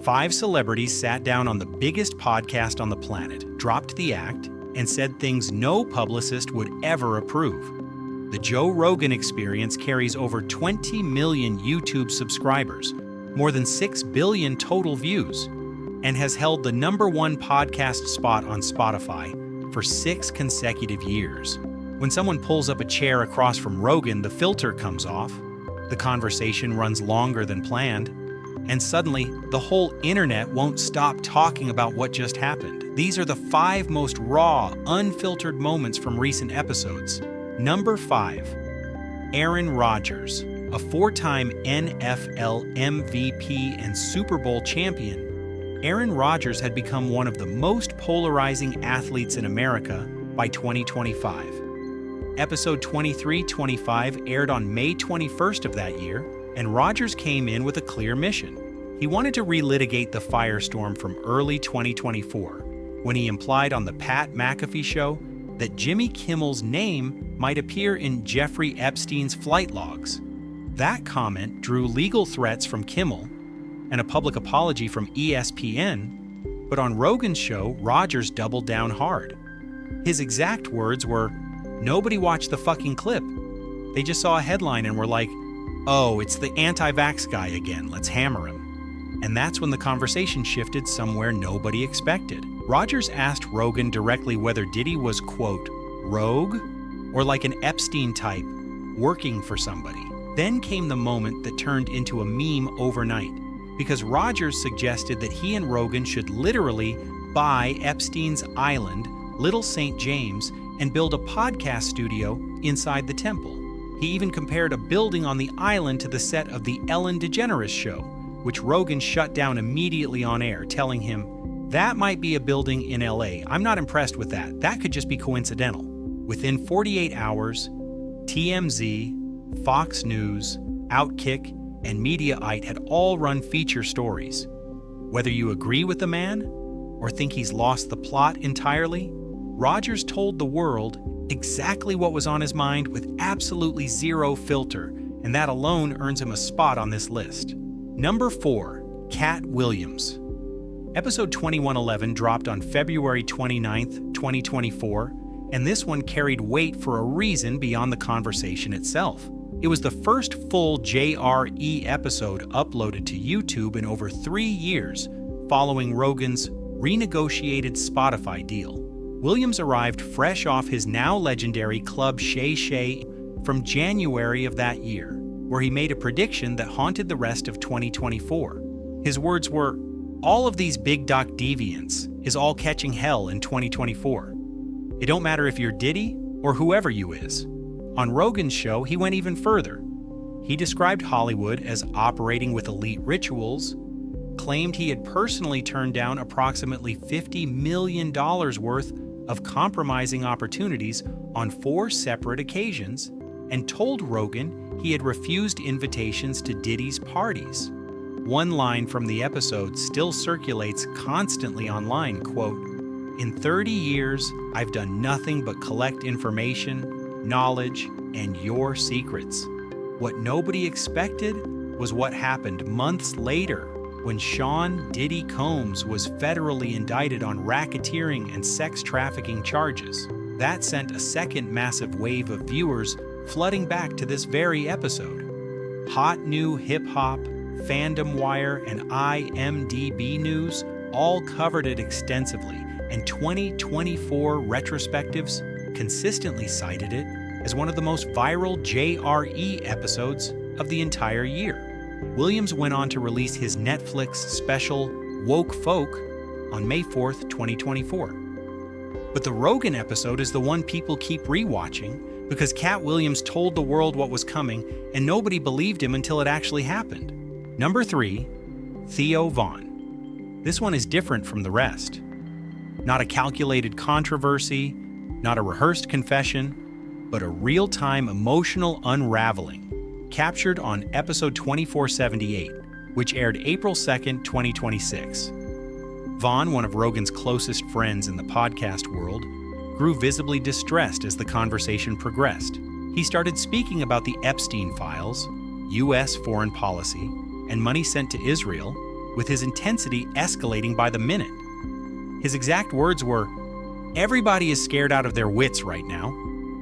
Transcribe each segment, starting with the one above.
5 celebrities sat down on the biggest podcast on the planet, dropped the act, and said things no publicist would ever approve. The Joe Rogan Experience carries over 20 million YouTube subscribers, more than 6 billion total views, and has held the #1 podcast spot on Spotify for 6 consecutive years. When someone pulls up a chair across from Rogan, the filter comes off, the conversation runs longer than planned, and suddenly the whole internet won't stop talking about what just happened. These are the 5 most raw, unfiltered moments from recent episodes. Number 5, Aaron Rodgers, a 4-time NFL MVP and Super Bowl champion. Aaron Rodgers had become one of the most polarizing athletes in America by 2025. Episode 2325 aired on May 21st of that year, and Rodgers came in with a clear mission. He wanted to relitigate the firestorm from early 2024, when he implied on the Pat McAfee show that Jimmy Kimmel's name might appear in Jeffrey Epstein's flight logs. That comment drew legal threats from Kimmel and a public apology from ESPN, but on Rogan's show, Rodgers doubled down hard. His exact words were, "Nobody watched the fucking clip. They just saw a headline and were like, oh, it's the anti-vax guy again, let's hammer him." And that's when the conversation shifted somewhere nobody expected. Rodgers asked Rogan directly whether Diddy was, quote, rogue, or like an Epstein type, working for somebody. Then came the moment that turned into a meme overnight, because Rodgers suggested that he and Rogan should literally buy Epstein's island, Little St. James, and build a podcast studio inside the temple. He even compared a building on the island to the set of the Ellen DeGeneres show, which Rogan shut down immediately on air, telling him, "That might be a building in LA. I'm not impressed with that. That could just be coincidental." Within 48 hours, TMZ, Fox News, Outkick, and Mediaite had all run feature stories. Whether you agree with the man or think he's lost the plot entirely, Rodgers told the world exactly what was on his mind with absolutely zero filter, and that alone earns him a spot on this list. Number 4, Katt Williams. Episode 2111 dropped on February 29th, 2024, and this one carried weight for a reason beyond the conversation itself. It was the first full JRE episode uploaded to YouTube in over 3 years, following Rogan's renegotiated Spotify deal. Williams arrived fresh off his now legendary Club Shay Shay from January of that year, where he made a prediction that haunted the rest of 2024. His words were, "All of these big doc deviants is all catching hell in 2024. It don't matter if you're Diddy or whoever you is." On Rogan's show, he went even further. He described Hollywood as operating with elite rituals, claimed he had personally turned down approximately $50 million worth of compromising opportunities on 4 separate occasions, and told Rogan he had refused invitations to Diddy's parties. One line from the episode still circulates constantly online, quote, "In 30 years, I've done nothing but collect information, knowledge, and your secrets. What nobody expected was what happened months later when Sean Diddy Combs was federally indicted on racketeering and sex trafficking charges. That sent a second massive wave of viewers flooding back to this very episode. Hot New Hip Hop, Fandom Wire, and IMDb News all covered it extensively, and 2024 retrospectives consistently cited it as one of the most viral JRE episodes of the entire year. Williams went on to release his Netflix special Woke Folk on May 4th, 2024. But the Rogan episode is the one people keep rewatching because Katt Williams told the world what was coming and nobody believed him until it actually happened. Number 3, Theo Von. This one is different from the rest. Not a calculated controversy, not a rehearsed confession, but a real-time emotional unraveling, captured on episode 2478, which aired April 2nd, 2026. Vaughn, one of Rogan's closest friends in the podcast world, grew visibly distressed as the conversation progressed. He started speaking about the Epstein files, U.S. foreign policy, and money sent to Israel, with his intensity escalating by the minute. His exact words were, "Everybody is scared out of their wits right now.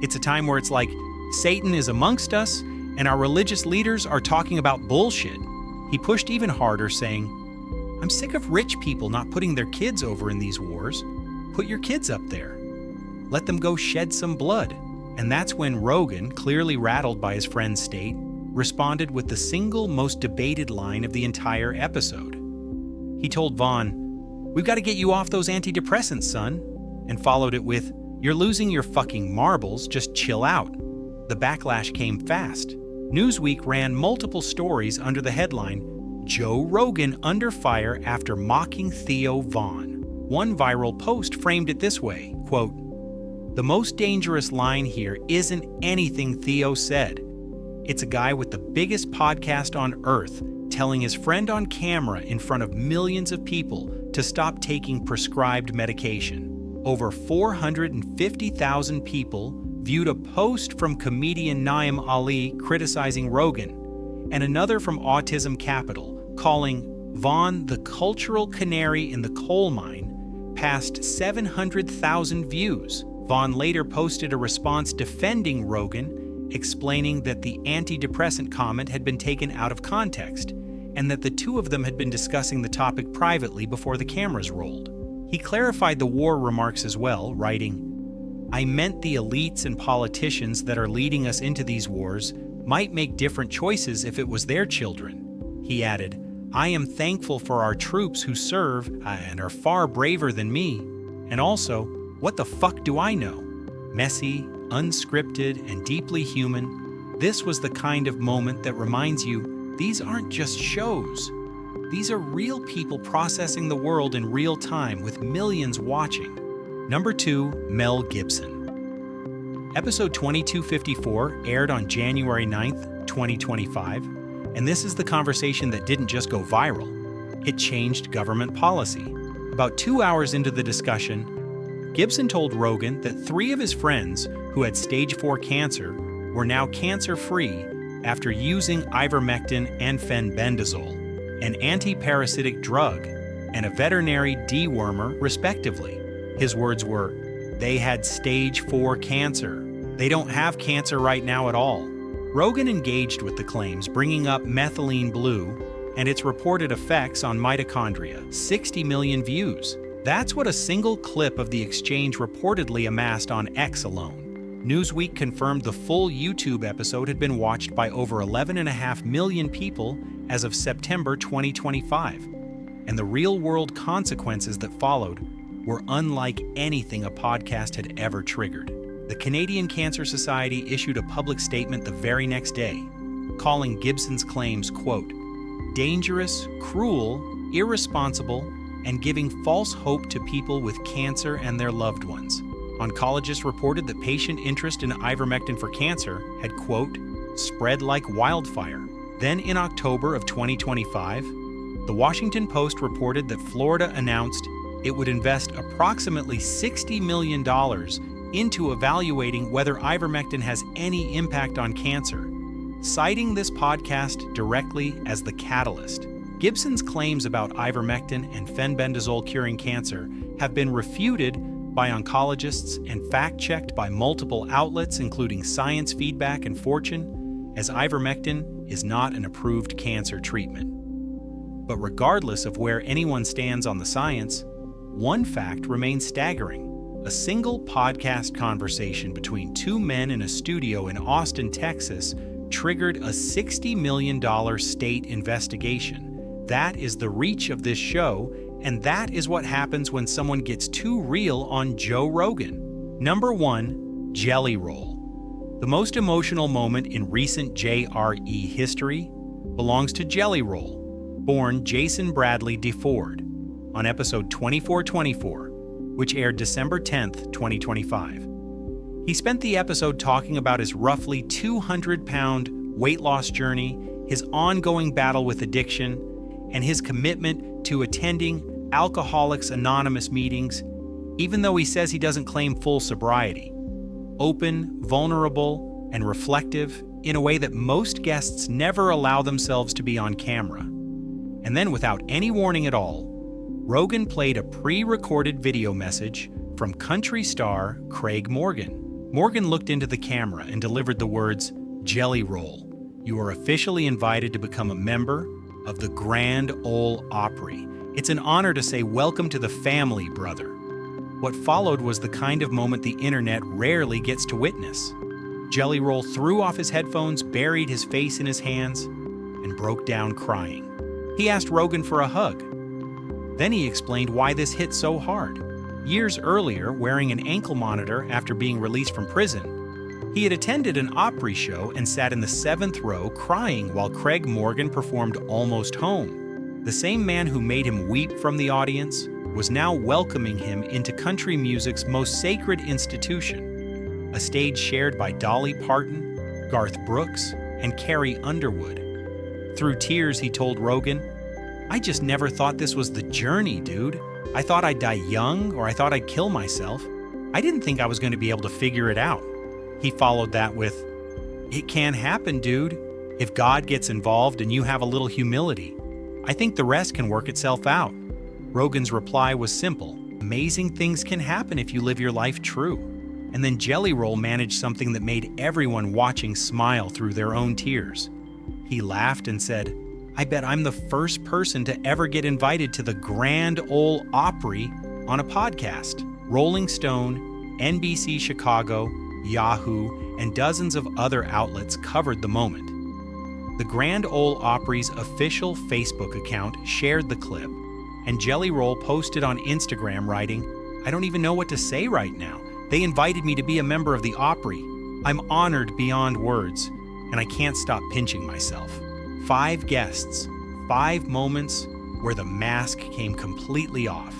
It's a time where it's like Satan is amongst us and our religious leaders are talking about bullshit." He pushed even harder, saying, "I'm sick of rich people not putting their kids over in these wars. Put your kids up there. Let them go shed some blood." And that's when Rogan, clearly rattled by his friend's state, responded with the single most debated line of the entire episode. He told Vaughn, "We've got to get you off those antidepressants, son," and followed it with, "You're losing your fucking marbles, just chill out." The backlash came fast. Newsweek ran multiple stories under the headline, "Joe Rogan under fire after mocking Theo Vaughn." One viral post framed it this way, quote, "The most dangerous line here isn't anything Theo said. It's a guy with the biggest podcast on earth telling his friend on camera in front of millions of people to stop taking prescribed medication. Over 450,000 people viewed a post from comedian Naeem Ali criticizing Rogan, and another from Autism Capital calling Vaughn the cultural canary in the coal mine, passed 700,000 views. Vaughn later posted a response defending Rogan, explaining that the antidepressant comment had been taken out of context, and that the two of them had been discussing the topic privately before the cameras rolled. He clarified the war remarks as well, writing, "I meant the elites and politicians that are leading us into these wars might make different choices if it was their children." He added, "I am thankful for our troops who serve and are far braver than me. And also, what the fuck do I know?" Messy, unscripted, and deeply human, this was the kind of moment that reminds you these aren't just shows. These are real people processing the world in real time with millions watching. Number 2, Mel Gibson. Episode 2254 aired on January 9th, 2025, and this is the conversation that didn't just go viral. It changed government policy. About 2 hours into the discussion, Gibson told Rogan that 3 of his friends who had stage 4 cancer were now cancer-free after using ivermectin and fenbendazole, an anti-parasitic drug, and a veterinary dewormer, respectively. His words were, "They had stage 4 cancer. They don't have cancer right now at all." Rogan engaged with the claims, bringing up methylene blue and its reported effects on mitochondria, 60 million views. That's what a single clip of the exchange reportedly amassed on X alone. Newsweek confirmed the full YouTube episode had been watched by over 11.5 million people as of September 2025, and the real-world consequences that followed were unlike anything a podcast had ever triggered. The Canadian Cancer Society issued a public statement the very next day, calling Gibson's claims, quote, "dangerous, cruel, irresponsible, and giving false hope to people with cancer and their loved ones." Oncologists reported that patient interest in ivermectin for cancer had, quote, "spread like wildfire." Then in October of 2025, the Washington Post reported that Florida announced it would invest approximately $60 million into evaluating whether ivermectin has any impact on cancer, citing this podcast directly as the catalyst. Gibson's claims about ivermectin and fenbendazole curing cancer have been refuted by oncologists and fact-checked by multiple outlets including Science Feedback and Fortune, as ivermectin is not an approved cancer treatment. But regardless of where anyone stands on the science, one fact remains staggering. A single podcast conversation between 2 men in a studio in Austin, Texas, triggered a $60 million state investigation. That is the reach of this show, and that is what happens when someone gets too real on Joe Rogan. Number 1, Jelly Roll. The most emotional moment in recent JRE history belongs to Jelly Roll, born Jason Bradley DeFord, on episode 2424, which aired December 10th, 2025. He spent the episode talking about his roughly 200-pound weight loss journey, his ongoing battle with addiction, and his commitment to attending Alcoholics Anonymous meetings, even though he says he doesn't claim full sobriety. Open, vulnerable, and reflective in a way that most guests never allow themselves to be on camera. And then, without any warning at all, Rogan played a pre-recorded video message from country star Craig Morgan. Morgan looked into the camera and delivered the words, "Jelly Roll, you are officially invited to become a member of the Grand Ole Opry. It's an honor to say welcome to the family, brother." What followed was the kind of moment the internet rarely gets to witness. Jelly Roll threw off his headphones, buried his face in his hands, and broke down crying. He asked Rogan for a hug. Then he explained why this hit so hard. Years earlier, wearing an ankle monitor after being released from prison, he had attended an Opry show and sat in the 7th row crying while Craig Morgan performed Almost Home. The same man who made him weep from the audience was now welcoming him into country music's most sacred institution, a stage shared by Dolly Parton, Garth Brooks, and Carrie Underwood. Through tears, he told Rogan, "I just never thought this was the journey, dude. I thought I'd die young, or I thought I'd kill myself. I didn't think I was going to be able to figure it out." He followed that with, "It can happen, dude. If God gets involved and you have a little humility, I think the rest can work itself out." Rogan's reply was simple: "Amazing things can happen if you live your life true." And then Jelly Roll managed something that made everyone watching smile through their own tears. He laughed and said, "I bet I'm the first person to ever get invited to the Grand Ole Opry on a podcast." Rolling Stone, NBC Chicago, Yahoo, and dozens of other outlets covered the moment. The Grand Ole Opry's official Facebook account shared the clip, and Jelly Roll posted on Instagram writing, "I don't even know what to say right now. They invited me to be a member of the Opry. I'm honored beyond words, and I can't stop pinching myself." 5 guests, 5 moments where the mask came completely off.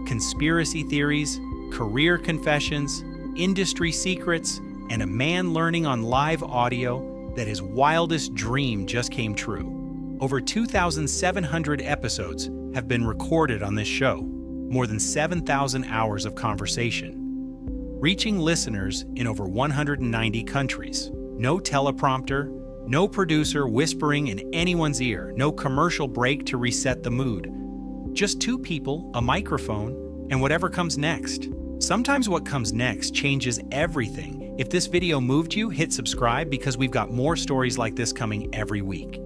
Conspiracy theories, career confessions, industry secrets, and a man learning on live audio that his wildest dream just came true. Over 2,700 episodes have been recorded on this show, more than 7,000 hours of conversation, reaching listeners in over 190 countries. No teleprompter, no producer whispering in anyone's ear, no commercial break to reset the mood. Just 2 people, a microphone, and whatever comes next. Sometimes what comes next changes everything. If this video moved you, hit subscribe because we've got more stories like this coming every week.